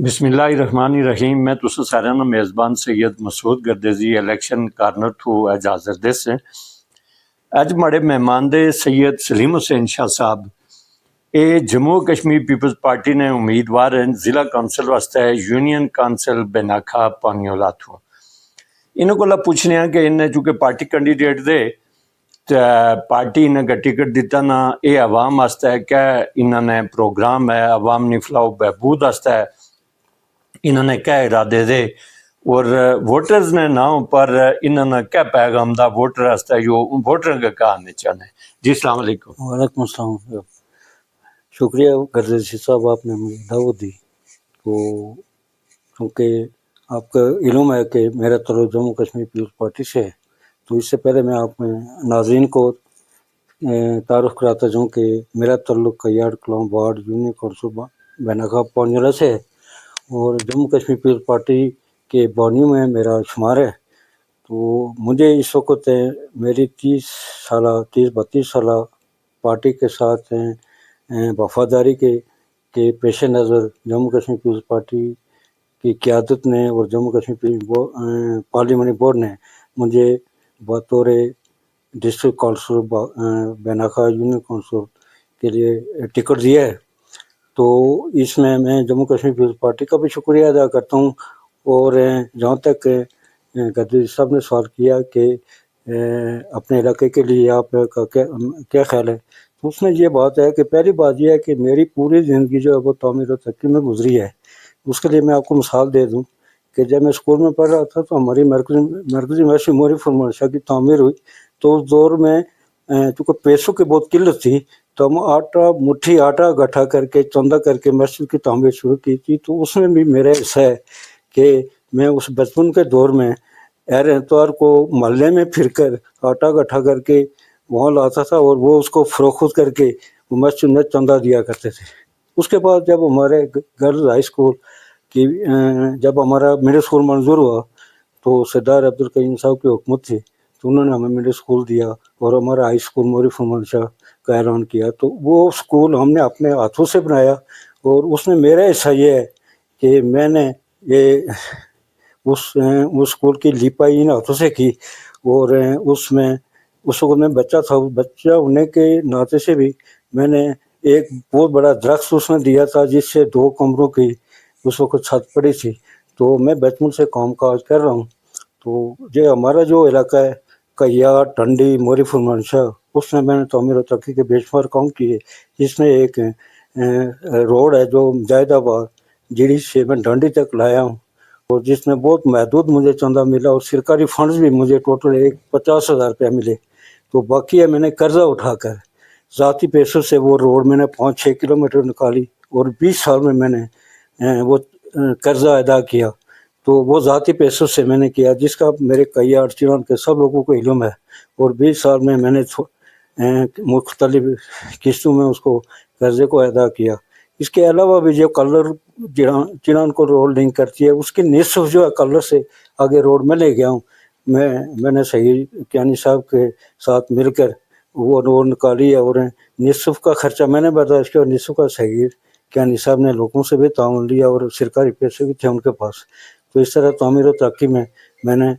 बिस्मिल्लाहिर्रहमानिर्रहीम। मैं तुस सारे ना मेज़बान सैयद मसूद गर्देजी इलेक्शन कॉर्नर थू अज हाज़र दिस अज माड़े मेहमान दे सैयद सलीम हुसैन शाह साहब ये जम्मू कश्मीर पीपल्स पार्टी ने उम्मीदवार हैं जिला कौंसल वास्ते यूनियन कौंसल बेनाखा पानियोला थू। इन्हों को पूछने कि इन्हें चूँकि पार्टी कैंडीडेट दे पार्टी ने टिकट दिता ना ये आवाम वास्ते क्या इन्होंने प्रोग्राम है आवाम फलाह बहबूद वास्ते इन्होंने क्या इरादे दे और वोटर्स ने नाम पर इन्होंने क्या पैगाम दा वोटर वास्ते जो वोटर का कहने चाहने। जी अस्सलाम वालेकुम। वालेकुम अस्सलाम। शुक्रिया गर्देशी साहब, आपने मुझे दावत दी। तो क्योंकि आपका इल्म है कि मेरा ताल्लुक जम्मू कश्मीर पीपल्स पार्टी से है, तो इससे पहले मैं आप नाज़रीन को तारुफ कराता जाऊँ कि मेरा ताल्लुक कयाड़ कलाम वार्ड यूनियन कौंसिल बेनाखा पानियोला से है और जम्मू कश्मीर पीपल्स पार्टी के बानियों में मेरा शुमार है। तो मुझे इस वक्त मेरी 30-32 साल पार्टी के साथ वफादारी के पेश नज़र जम्मू कश्मीर पीपल्स पार्टी की क़यादत ने और जम्मू कश्मीर पार्लियामेंट्री बोर्ड ने मुझे बतौर डिस्ट्रिक्ट कौंसिल बेनाखा यूनियन कौंसिल के लिए टिकट दिया है। तो इसमें मैं जम्मू कश्मीर पीपल्स पार्टी का भी शुक्रिया अदा करता हूँ। और जहाँ तक गर्देशी साहब ने सवाल किया कि अपने इलाके के लिए आपका क्या ख्याल है, तो उसमें ये बात है कि पहली बात यह है कि मेरी पूरी ज़िंदगी जो है वो तामीर और तरक्की में गुजरी है। उसके लिए मैं आपको मिसाल दे दूँ कि जब मैं स्कूल में पढ़ रहा था तो हमारी मरकज़ी मदरसा मोरीफुल मदरसा की तामीर हुई। तो उस दौर में चूँकि पैसों की बहुत किल्लत थी तो हम मुट्ठी आटा इकट्ठा करके चंदा करके मस्जिद की तामीर शुरू की थी। तो उसमें भी मेरा हिस्सा है कि मैं उस बचपन के दौर में हर एतवार को मोहल्ले में फिरकर आटा इकट्ठा करके वहाँ लाता था और वो उसको फरोख्त करके मस्जिद में चंदा दिया करते थे। उसके बाद जब हमारे गर्ल्स हाई स्कूल की जब हमारा मिडिल स्कूल मंजूर हुआ तो सरदार अब्दुल करीम साहब की हुकूमत थी, तो उन्होंने हमें मिडिल स्कूल दिया और हमारा हाई स्कूल मोरीफुल मदरसा का ऐलान किया। तो वो स्कूल हमने अपने हाथों से बनाया और उसमें मेरा हिस्सा ये है कि मैंने ये उस स्कूल की लिपाई इन हाथों से की। और उसमें उस वक्त मैं बच्चा था, बच्चा होने के नाते से भी मैंने एक बहुत बड़ा दरख्त उसमें दिया था जिससे 2 कमरों की उस वक्त छत पड़ी थी। तो मैं बचपन से काम काज कर रहा हूँ। तो जो हमारा जो इलाका है कयाड़ टंडी मोरीफुल मदरसा, उसमें मैंने तामीर और तरक्की के बेशुमार काम किए। जिसमें एक रोड है जो जायदाबाद जीडी से मैं डंडी तक लाया हूँ और जिसमें बहुत महदूद मुझे चंदा मिला और सरकारी फंड्स भी मुझे टोटल 50,000 रुपया मिले। तो बाकी है मैंने कर्जा उठाकर ज़ाती पैसों से वो रोड मैंने 5-6 किलोमीटर निकाली और 20 साल में मैंने वो कर्जा अदा किया। तो वो ज़ाती पैसों से मैंने किया जिसका मेरे कयाड़ चिरान के सब लोगों को इल्म है। और 20 साल में मैंने मुख्तलिफ किस्तों में उसको कर्जे को अदा किया। इसके अलावा भी जो कलर चिरान को रोड लिंक करती है उसकी निस्फ जो है कलर से आगे रोड में ले गया हूँ। मैंने सही कियानी साहब के साथ मिलकर वो रोड निकाली है और निस्फ का खर्चा मैंने बर्दाश्त किया और निस्फ का सही कियानी साहब ने लोगों से भी ताउन लिया और सरकारी पैसे भी थे उनके पास। तो इस तरह तामीर और तरक्की में मैंने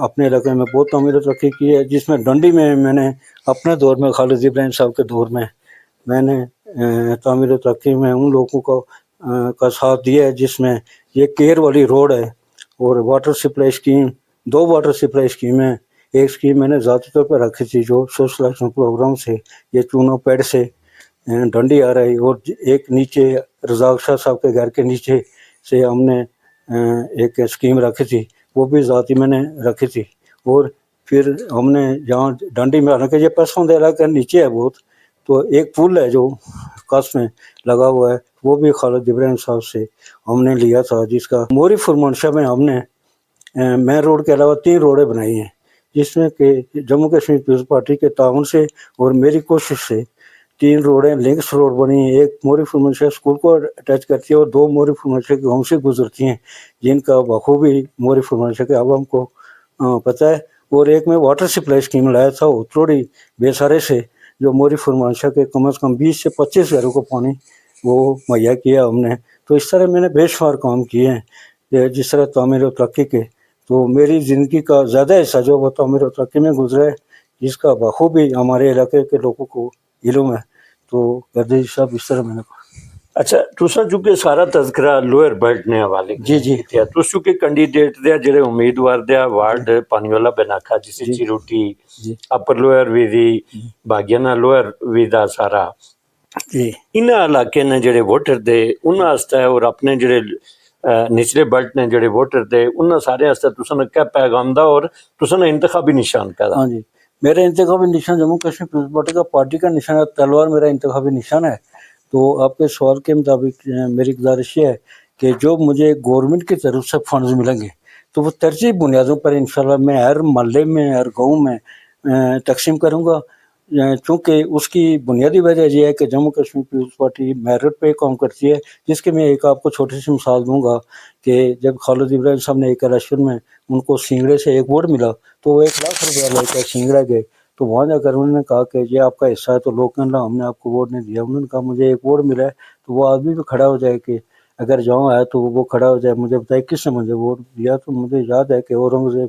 अपने इलाके में बहुत तामीर और तरक्की की है। जिसमें डंडी में मैंने अपने दौर में खालिद इब्राहिम साहब के दौर में मैंने तामीर और तरक्की में उन लोगों को का साथ दिया है। जिसमें ये केयर वाली रोड है और water supply scheme, 2 water supply scheme है। एक स्कीम मैंने ज़ाती तौर पर रखी थी जो सोशल एक्शन प्रोग्राम से ये चूनो पेड़ से डंडी आ रही और एक नीचे रज़ाक शाह साहब के घर के नीचे से हमने एक स्कीम रखी थी, वो भी ज़ाती मैंने रखी थी। और फिर हमने जहाँ डंडी में हालांकि ये पसंद इलाके नीचे है बहुत, तो एक पुल है जो कस में लगा हुआ है वो भी खालिद इब्राहिम साहब से हमने लिया था। जिसका मोरीफुल मदरसा में हमने मेन रोड के अलावा 3 रोडें बनाई हैं जिसमें कि जम्मू कश्मीर पीपल्स पार्टी के ताउन से और मेरी कोशिश से 3 रोडें लिंक्स रोड बनी हैं। एक मोरीफुल मदरसा स्कूल को अटैच करती है और 2 मोरीफुल मदरसा के गाँव से गुजरती हैं जिनका बखूबी मोरीफुल मदरसा के आवाम को पता है। और एक मैं वाटर सप्लाई स्कीम लाया था उतरोड़ी बेसारे से जो मोरीफुल मदरसा के कम से कम 20 से 25 घरों को पानी वो मुहैया किया हमने। تو اس طرح میں نے بے شمار کام کیے ہیں کہ جس طرح تعمیر و ترقی کے، تو میری زندگی کا زیادہ حصہ جو وہ تعمیر و ترقی میں گزرا ہے، جس کا بخوبی ہمارے علاقے کے لوگوں کو علم ہے۔ تو گردیزی صاحب اس طرح میں نے اچھا تساں چونکہ سارا تذکرہ لوئر بیلٹ نے حوالے جی جی کیتے تس چونکہ کینڈیڈیٹ دے جڑے امیدوار دے وارڈ پانی والا بناکا جسے جی چیروٹی جی اپر لوئر ویدی باگیانہ لوئر ویدا سارا جی انہاں علاقے نے جڑے ووٹر دے انہاں واسطے اور اپنے جڑے نچلے بیلٹ نے جڑے ووٹر دے انہاں سارے واسطے تساں کیا پیغام دا اور تساں انتخابی نشان کا دا؟ ہاں جی، میرا انتخابی نشان جموں کشمیر پیپلز پارٹی کا نشان ہے، تلوار میرا انتخابی نشان ہے۔ تو آپ کے سوال کے مطابق میری گزارش یہ ہے کہ جو مجھے گورنمنٹ کی طرف سے فنڈز ملیں گے تو وہ ترجیح بنیادوں پر انشاءاللہ میں ہر محلے میں ہر گاؤں میں تقسیم کروں گا، چونکہ اس کی بنیادی وجہ یہ ہے کہ Jammu Kashmir peoples party merit پہ کام کرتی ہے، جس کے میں ایک آپ کو چھوٹی سی مثال دوں گا کہ جب خالد ابراہیم صاحب نے ایک الیکشن میں ان کو سینگڑے سے ایک ووٹ ملا تو وہ 1,00,000 روپیہ لے کر سینگڑا گئے، تو وہاں جا کر انہوں نے کہا کہ یہ آپ کا حصہ ہے، تو لوگ کہنے لگا ہم نے آپ کو ووٹ نہیں دیا، انہوں نے کہا مجھے ایک ووٹ ملا ہے، تو وہ آدمی بھی کھڑا ہو جائے کہ اگر جاؤں ہے تو وہ کھڑا ہو جائے، مجھے بتائے کس نے مجھے ووٹ دیا، تو مجھے یاد ہے کہ اورنگزیب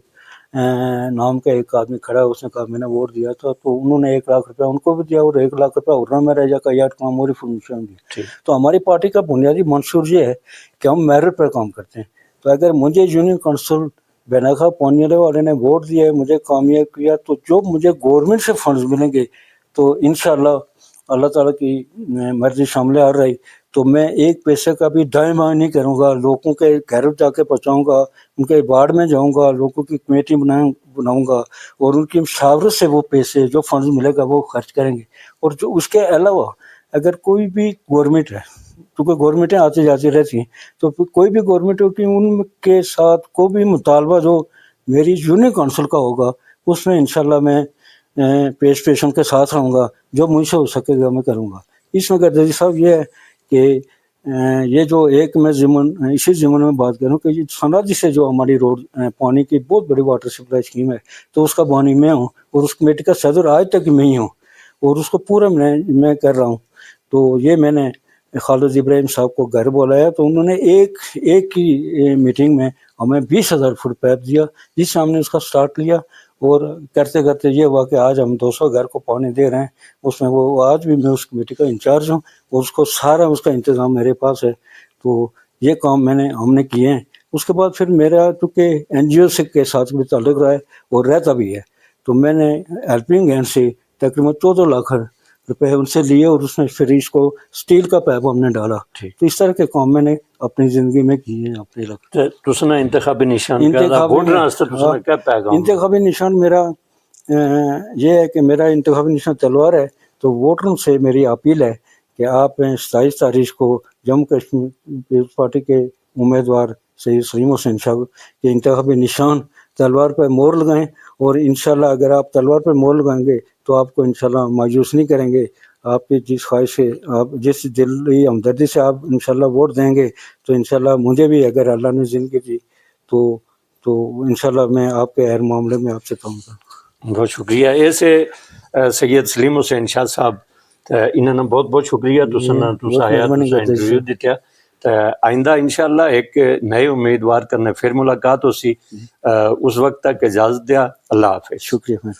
نام کا ایک آدمی کھڑا ہے، اس نے کہا میں نے ووٹ دیا تھا، تو انہوں نے 1,00,000 روپیہ ان کو بھی دیا اور 1,00,000 روپیہ ارنا میں رہ جا کا یاد کام اور انفارمیشن دی۔ تو ہماری پارٹی کا بنیادی منشور یہ ہے کہ ہم میرٹ پر کام کرتے ہیں، تو اگر مجھے یونین کونسل بیناکھا پونیلے والے نے ووٹ دیا ہے، مجھے کامیاب کیا، تو جو مجھے گورنمنٹ سے فنڈز ملیں گے تو انشاءاللہ اللہ تعالیٰ کی مرضی شامل آ رہی تو میں ایک پیسے کا بھی دائیں بائیں نہیں کروں گا، لوگوں کے گھر جا کے پہنچاؤں گا، ان کے وارڈ میں جاؤں گا، لوگوں کی کمیٹی بناؤں گا اور ان کی مشاورت سے وہ پیسے جو فنڈز ملے گا وہ خرچ کریں گے۔ اور جو اس کے علاوہ اگر کوئی بھی گورنمنٹ ہے، کیونکہ گورنمنٹیں آتی جاتی رہتی ہیں، تو کوئی بھی گورنمنٹ ہوتی ہے ان کے ساتھ کوئی بھی مطالبہ جو میری یونین کونسل کا ہوگا اس میں انشاءاللہ میں پیشن کے ساتھ رہوں گا، جو مجھ سے ہو سکے گا میں کروں گا۔ اس میں گردیزی صاحب یہ ہے کہ یہ جو ایک میں اسی ضمن میں بات کروں کہ سناجی سے جو ہماری روڈ پانی کی بہت بڑی واٹر سپلائی اسکیم ہے، تو اس کا بانی میں ہوں اور اس کمیٹی کا صدر آج تک میں ہی ہوں اور اس کو پورا میں کر رہا ہوں۔ تو یہ میں نے خالد ابراہیم صاحب کو گھر بلایا تو انہوں نے ایک کی میٹنگ میں ہمیں 20,000 فٹ پیپ دیا، جس سے ہم نے اس کا سٹارٹ لیا اور کرتے کرتے یہ ہوا کہ آج ہم 200 گھر کو پانی دے رہے ہیں۔ اس میں وہ آج بھی میں اس کمیٹی کا انچارج ہوں اور اس کو سارا اس کا انتظام میرے پاس ہے۔ تو یہ کام ہم نے کیے ہیں۔ اس کے بعد پھر میرا چونکہ این جی او سے کے ساتھ بھی تعلق رہا ہے اور رہتا بھی ہے، تو میں نے ہیلپنگ ہینڈ سے تقریباً 14 لاکھ روپے ان سے لیے اور اس میں پھر اس کو سٹیل کا پیپ ہم نے ڈالا۔ تو اس طرح کے کام میں نے اپنی زندگی میں کیے ہیں اپنے علاقے۔ تساں انتخابی نشان انتخابی نشان میرا یہ ہے کہ میرا انتخابی نشان تلوار ہے، تو ووٹروں سے میری اپیل ہے کہ آپ 27 تاریخ کو جموں کشمیر پیپلز پارٹی کے امیدوار سید سلیم حسین صاحب کے انتخابی نشان تلوار پر مور لگائیں، اور انشاءاللہ اگر آپ تلوار پر مور لگائیں گے تو آپ کو انشاءاللہ مایوس نہیں کریں گے۔ آپ کی جس خواہش سے، آپ جس دلی ہمدردی سے آپ انشاءاللہ ووٹ دیں گے تو انشاءاللہ مجھے بھی اگر اللہ نے زندگی دی تو انشاءاللہ میں آپ کے ہر معاملے میں آپ سے کہوں گا۔ بہت شکریہ۔ ایسے سید سلیم حسین شاہ صاحب انہوں نے بہت بہت شکریہ تساں آیا انٹرویو دیتا۔ آئندہ انشاءاللہ ایک نئے امیدوار کرنے پھر ملاقات ہو سی، اس وقت تک اجازت دیا، اللہ حافظ۔ شکریہ۔